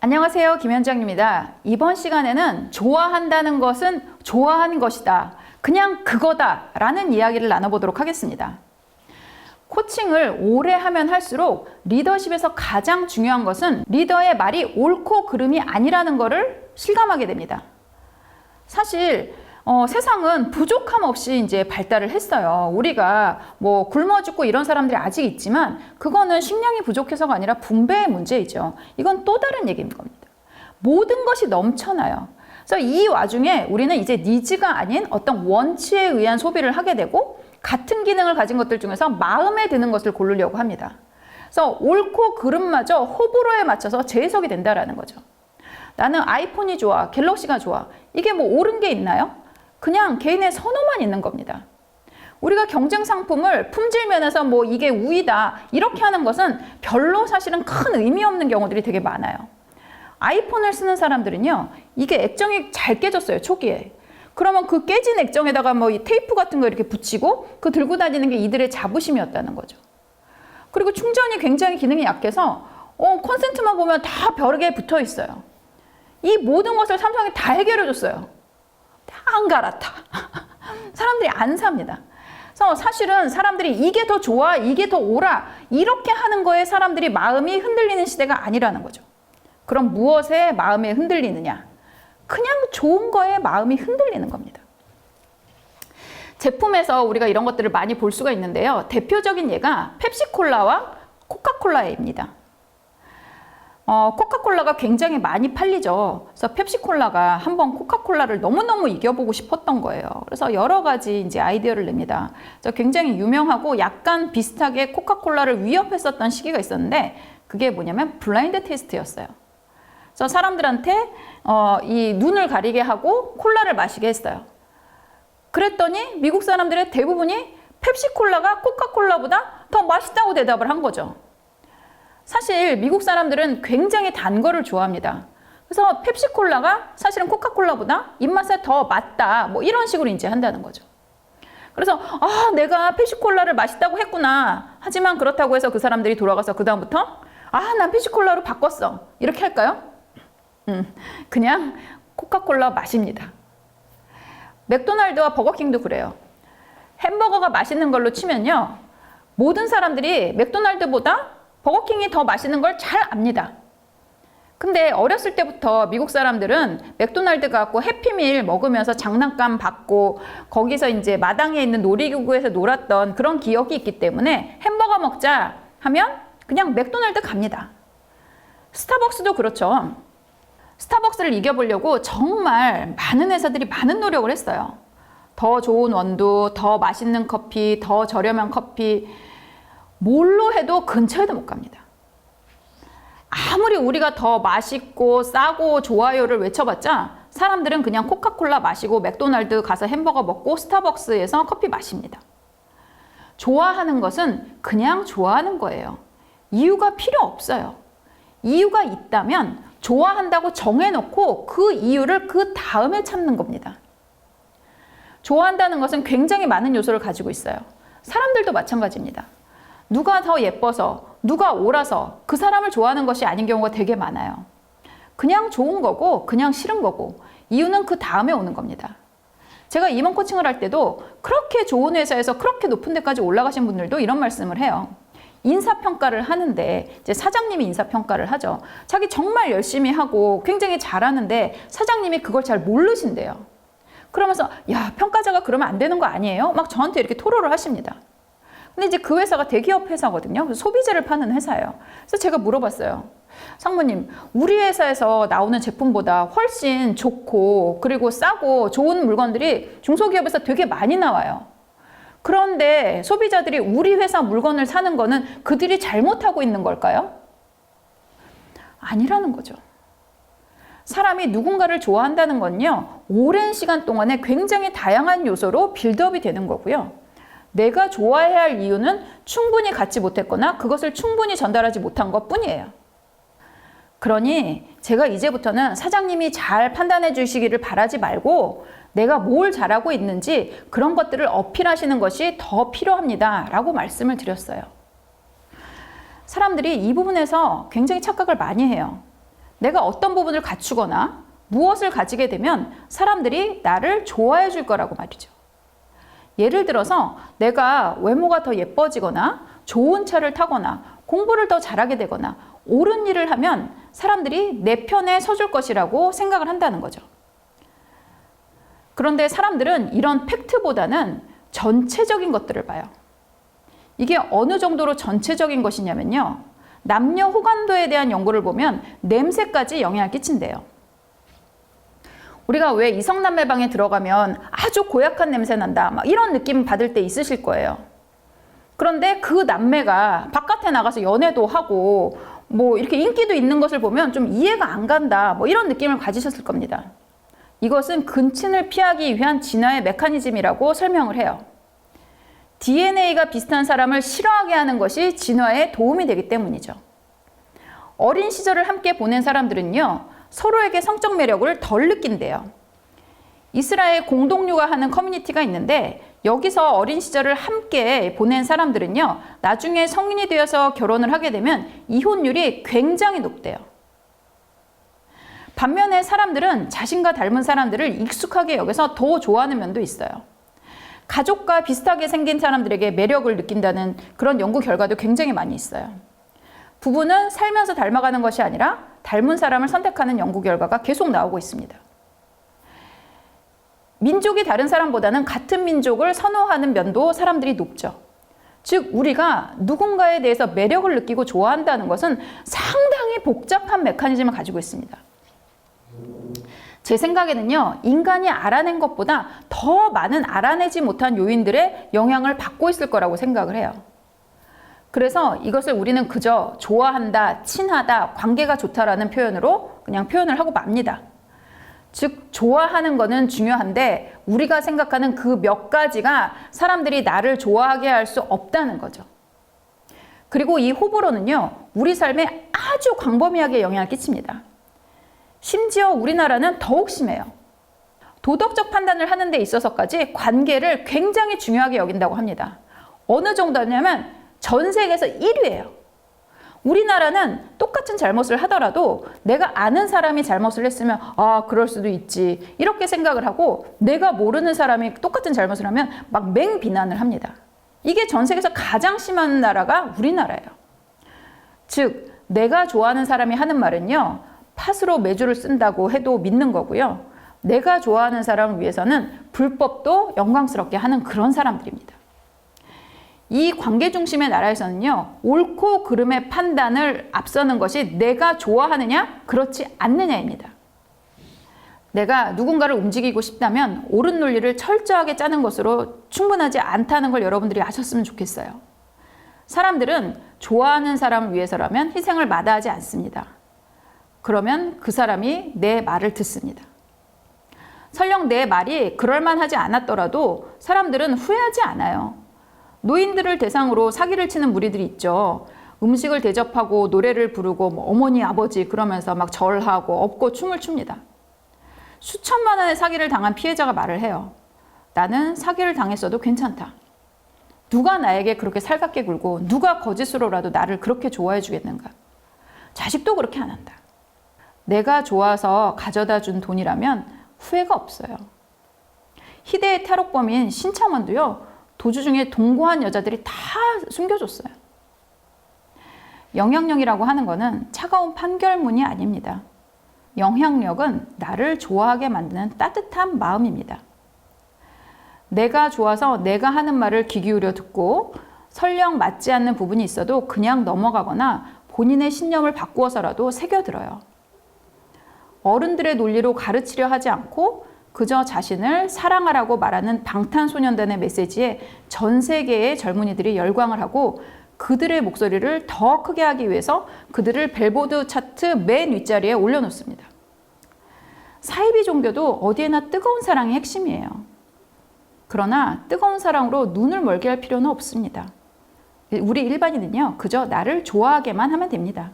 안녕하세요, 김현정입니다. 이번 시간에는 좋아한다는 것은 좋아하는 것이다, 그냥 그거다 라는 이야기를 나눠보도록 하겠습니다. 코칭을 오래 하면 할수록 리더십에서 가장 중요한 것은 리더의 말이 옳고 그름이 아니라는 것을 실감하게 됩니다. 사실 세상은 부족함 없이 이제 발달을 했어요. 우리가 뭐 굶어 죽고 이런 사람들이 아직 있지만 그거는 식량이 부족해서가 아니라 분배의 문제이죠. 이건 또 다른 얘기인 겁니다. 모든 것이 넘쳐나요. 그래서 이 와중에 우리는 이제 니즈가 아닌 어떤 원치에 의한 소비를 하게 되고 같은 기능을 가진 것들 중에서 마음에 드는 것을 고르려고 합니다. 그래서 옳고 그름마저 호불호에 맞춰서 재해석이 된다라는 거죠. 나는 아이폰이 좋아, 갤럭시가 좋아. 이게 뭐 옳은 게 있나요? 그냥 개인의 선호만 있는 겁니다. 우리가 경쟁 상품을 품질 면에서 뭐 이게 우위다 이렇게 하는 것은 별로 사실은 큰 의미 없는 경우들이 되게 많아요. 아이폰을 쓰는 사람들은요, 이게 액정이 잘 깨졌어요, 초기에. 그러면 그 깨진 액정에다가 뭐 이 테이프 같은 거 이렇게 붙이고 그 들고 다니는 게 이들의 자부심이었다는 거죠. 그리고 충전이 굉장히 기능이 약해서 콘센트만 보면 다 벽에 붙어 있어요. 이 모든 것을 삼성이 다 해결해 줬어요. 다 안 갈아타. 사람들이 안 삽니다. 그래서 사실은 사람들이 이게 더 좋아, 이게 더 옳아 이렇게 하는 거에 사람들이 마음이 흔들리는 시대가 아니라는 거죠. 그럼 무엇에 마음이 흔들리느냐? 그냥 좋은 거에 마음이 흔들리는 겁니다. 제품에서 우리가 이런 것들을 많이 볼 수가 있는데요. 대표적인 예가 펩시콜라와 코카콜라입니다. 코카콜라가 굉장히 많이 팔리죠. 그래서 펩시콜라가 한번 코카콜라를 너무너무 이겨보고 싶었던 거예요. 그래서 여러 가지 이제 아이디어를 냅니다. 그래서 굉장히 유명하고 약간 비슷하게 코카콜라를 위협했었던 시기가 있었는데 그게 뭐냐면 블라인드 테스트였어요. 그래서 사람들한테 이 눈을 가리게 하고 콜라를 마시게 했어요. 그랬더니 미국 사람들의 대부분이 펩시콜라가 코카콜라보다 더 맛있다고 대답을 한 거죠. 사실 미국 사람들은 굉장히 단 거를 좋아합니다. 그래서 펩시콜라가 사실은 코카콜라보다 입맛에 더 맞다 뭐 이런 식으로 이제 한다는 거죠. 그래서 내가 펩시콜라를 맛있다고 했구나. 하지만 그렇다고 해서 그 사람들이 돌아가서 그 다음부터 난 펩시콜라로 바꿨어 이렇게 할까요? 그냥 코카콜라 맛입니다. 맥도날드와 버거킹도 그래요. 햄버거가 맛있는 걸로 치면요, 모든 사람들이 맥도날드보다 버거킹이 더 맛있는 걸 잘 압니다. 근데 어렸을 때부터 미국 사람들은 맥도날드 가고 해피밀 먹으면서 장난감 받고 거기서 이제 마당에 있는 놀이기구에서 놀았던 그런 기억이 있기 때문에 햄버거 먹자 하면 그냥 맥도날드 갑니다. 스타벅스도 그렇죠. 스타벅스를 이겨보려고 정말 많은 회사들이 많은 노력을 했어요. 더 좋은 원두, 더 맛있는 커피, 더 저렴한 커피, 뭘로 해도 근처에도 못 갑니다. 아무리 우리가 더 맛있고 싸고 좋아요를 외쳐봤자 사람들은 그냥 코카콜라 마시고 맥도날드 가서 햄버거 먹고 스타벅스에서 커피 마십니다. 좋아하는 것은 그냥 좋아하는 거예요. 이유가 필요 없어요. 이유가 있다면 좋아한다고 정해놓고 그 이유를 그 다음에 찾는 겁니다. 좋아한다는 것은 굉장히 많은 요소를 가지고 있어요. 사람들도 마찬가지입니다. 누가 더 예뻐서, 누가 옳아서 그 사람을 좋아하는 것이 아닌 경우가 되게 많아요. 그냥 좋은 거고 그냥 싫은 거고 이유는 그 다음에 오는 겁니다. 제가 임원 코칭을 할 때도 그렇게 좋은 회사에서 그렇게 높은 데까지 올라가신 분들도 이런 말씀을 해요. 인사평가를 하는데 이제 사장님이 인사평가를 하죠. 자기 정말 열심히 하고 굉장히 잘하는데 사장님이 그걸 잘 모르신대요. 그러면서 야, 평가자가 그러면 안 되는 거 아니에요? 막 저한테 이렇게 토로를 하십니다. 근데 이제 그 회사가 대기업 회사거든요. 소비재를 파는 회사예요. 그래서 제가 물어봤어요. 상무님, 우리 회사에서 나오는 제품보다 훨씬 좋고 그리고 싸고 좋은 물건들이 중소기업에서 되게 많이 나와요. 그런데 소비자들이 우리 회사 물건을 사는 거는 그들이 잘못하고 있는 걸까요? 아니라는 거죠. 사람이 누군가를 좋아한다는 건요, 오랜 시간 동안에 굉장히 다양한 요소로 빌드업이 되는 거고요. 내가 좋아해야 할 이유는 충분히 갖지 못했거나 그것을 충분히 전달하지 못한 것 뿐이에요. 그러니 제가 이제부터는 사장님이 잘 판단해 주시기를 바라지 말고 내가 뭘 잘하고 있는지 그런 것들을 어필하시는 것이 더 필요합니다 라고 말씀을 드렸어요. 사람들이 이 부분에서 굉장히 착각을 많이 해요. 내가 어떤 부분을 갖추거나 무엇을 가지게 되면 사람들이 나를 좋아해 줄 거라고 말이죠. 예를 들어서 내가 외모가 더 예뻐지거나 좋은 차를 타거나 공부를 더 잘하게 되거나 옳은 일을 하면 사람들이 내 편에 서줄 것이라고 생각을 한다는 거죠. 그런데 사람들은 이런 팩트보다는 전체적인 것들을 봐요. 이게 어느 정도로 전체적인 것이냐면요. 남녀 호감도에 대한 연구를 보면 냄새까지 영향을 끼친대요. 우리가 왜 이성남매방에 들어가면 아주 고약한 냄새 난다, 막 이런 느낌 받을 때 있으실 거예요. 그런데 그 남매가 바깥에 나가서 연애도 하고 뭐 이렇게 인기도 있는 것을 보면 좀 이해가 안 간다, 뭐 이런 느낌을 가지셨을 겁니다. 이것은 근친을 피하기 위한 진화의 메커니즘이라고 설명을 해요. DNA가 비슷한 사람을 싫어하게 하는 것이 진화에 도움이 되기 때문이죠. 어린 시절을 함께 보낸 사람들은요, 서로에게 성적 매력을 덜 느낀대요. 이스라엘 공동육아하는 커뮤니티가 있는데 여기서 어린 시절을 함께 보낸 사람들은요, 나중에 성인이 되어서 결혼을 하게 되면 이혼율이 굉장히 높대요. 반면에 사람들은 자신과 닮은 사람들을 익숙하게 여겨서 더 좋아하는 면도 있어요. 가족과 비슷하게 생긴 사람들에게 매력을 느낀다는 그런 연구 결과도 굉장히 많이 있어요. 부부는 살면서 닮아가는 것이 아니라 닮은 사람을 선택하는 연구 결과가 계속 나오고 있습니다. 민족이 다른 사람보다는 같은 민족을 선호하는 면도 사람들이 높죠. 즉 우리가 누군가에 대해서 매력을 느끼고 좋아한다는 것은 상당히 복잡한 메커니즘을 가지고 있습니다. 제 생각에는요, 인간이 알아낸 것보다 더 많은 알아내지 못한 요인들의 영향을 받고 있을 거라고 생각을 해요. 그래서 이것을 우리는 그저 좋아한다, 친하다, 관계가 좋다라는 표현으로 그냥 표현을 하고 맙니다. 즉 좋아하는 거는 중요한데 우리가 생각하는 그 몇 가지가 사람들이 나를 좋아하게 할 수 없다는 거죠. 그리고 이 호불호는요, 우리 삶에 아주 광범위하게 영향을 끼칩니다. 심지어 우리나라는 더욱 심해요. 도덕적 판단을 하는 데 있어서까지 관계를 굉장히 중요하게 여긴다고 합니다. 어느 정도냐면 전 세계에서 1위예요. 우리나라는 똑같은 잘못을 하더라도 내가 아는 사람이 잘못을 했으면 아, 그럴 수도 있지, 이렇게 생각을 하고 내가 모르는 사람이 똑같은 잘못을 하면 막 맹비난을 합니다. 이게 전 세계에서 가장 심한 나라가 우리나라예요. 즉 내가 좋아하는 사람이 하는 말은요, 팥으로 메주를 쓴다고 해도 믿는 거고요. 내가 좋아하는 사람을 위해서는 불법도 영광스럽게 하는 그런 사람들입니다. 이 관계 중심의 나라에서는요, 옳고 그름의 판단을 앞서는 것이 내가 좋아하느냐, 그렇지 않느냐입니다. 내가 누군가를 움직이고 싶다면 옳은 논리를 철저하게 짜는 것으로 충분하지 않다는 걸 여러분들이 아셨으면 좋겠어요. 사람들은 좋아하는 사람을 위해서라면 희생을 마다하지 않습니다. 그러면 그 사람이 내 말을 듣습니다. 설령 내 말이 그럴만하지 않았더라도 사람들은 후회하지 않아요. 노인들을 대상으로 사기를 치는 무리들이 있죠. 음식을 대접하고 노래를 부르고 뭐 어머니 아버지 그러면서 막 절하고 업고 춤을 춥니다. 수천만 원의 사기를 당한 피해자가 말을 해요. 나는 사기를 당했어도 괜찮다. 누가 나에게 그렇게 살갑게 굴고 누가 거짓으로라도 나를 그렇게 좋아해 주겠는가. 자식도 그렇게 안 한다. 내가 좋아서 가져다 준 돈이라면 후회가 없어요. 희대의 탈옥범인 신창원도요, 도주 중에 동거한 여자들이 다 숨겨줬어요. 영향력이라고 하는 것은 차가운 판결문이 아닙니다. 영향력은 나를 좋아하게 만드는 따뜻한 마음입니다. 내가 좋아서 내가 하는 말을 귀 기울여 듣고 설령 맞지 않는 부분이 있어도 그냥 넘어가거나 본인의 신념을 바꾸어서라도 새겨들어요. 어른들의 논리로 가르치려 하지 않고 그저 자신을 사랑하라고 말하는 방탄소년단의 메시지에 전 세계의 젊은이들이 열광을 하고 그들의 목소리를 더 크게 하기 위해서 그들을 빌보드 차트 맨 윗자리에 올려놓습니다. 사이비 종교도 어디에나 뜨거운 사랑이 핵심이에요. 그러나 뜨거운 사랑으로 눈을 멀게 할 필요는 없습니다. 우리 일반인은요, 그저 나를 좋아하게만 하면 됩니다.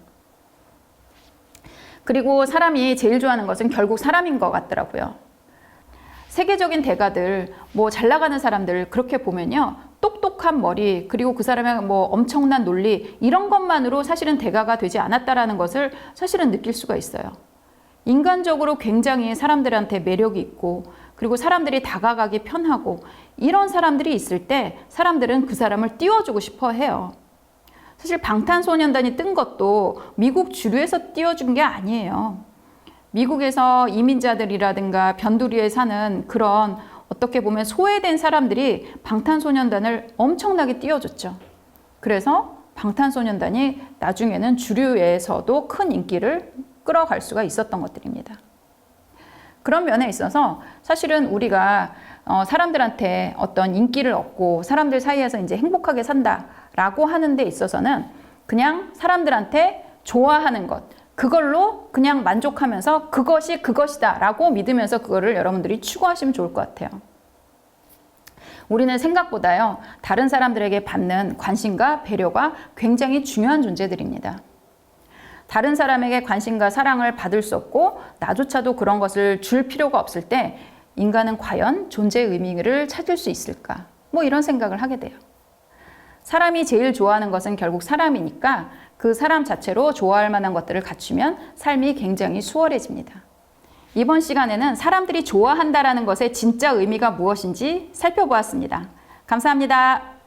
그리고 사람이 제일 좋아하는 것은 결국 사람인 것 같더라고요. 세계적인 대가들, 뭐 잘 나가는 사람들 그렇게 보면요, 똑똑한 똑똑한 머리, 그리고 그 사람의 뭐 엄청난 논리, 이런 것만으로 사실은 대가가 되지 않았다라는 것을 사실은 느낄 수가 있어요. 인간적으로 굉장히 사람들한테 매력이 있고, 그리고 사람들이 다가가기 편하고, 이런 사람들이 있을 때 사람들은 그 사람을 띄워주고 싶어 해요. 사실 방탄소년단이 뜬 것도 미국 주류에서 띄워준 게 아니에요. 미국에서 이민자들이라든가 변두리에 사는 그런 어떻게 보면 소외된 사람들이 방탄소년단을 엄청나게 띄워줬죠. 그래서 방탄소년단이 나중에는 주류에서도 큰 인기를 끌어갈 수가 있었던 것들입니다. 그런 면에 있어서 사실은 우리가 사람들한테 어떤 인기를 얻고 사람들 사이에서 이제 행복하게 산다라고 하는 데 있어서는 그냥 사람들한테 좋아하는 것, 그걸로 그냥 만족하면서 그것이 그것이다 라고 믿으면서 그거를 여러분들이 추구하시면 좋을 것 같아요. 우리는 생각보다요, 다른 사람들에게 받는 관심과 배려가 굉장히 중요한 존재들입니다. 다른 사람에게 관심과 사랑을 받을 수 없고 나조차도 그런 것을 줄 필요가 없을 때 인간은 과연 존재의 의미를 찾을 수 있을까? 뭐 이런 생각을 하게 돼요. 사람이 제일 좋아하는 것은 결국 사람이니까 그 사람 자체로 좋아할 만한 것들을 갖추면 삶이 굉장히 수월해집니다. 이번 시간에는 사람들이 좋아한다라는 것의 진짜 의미가 무엇인지 살펴보았습니다. 감사합니다.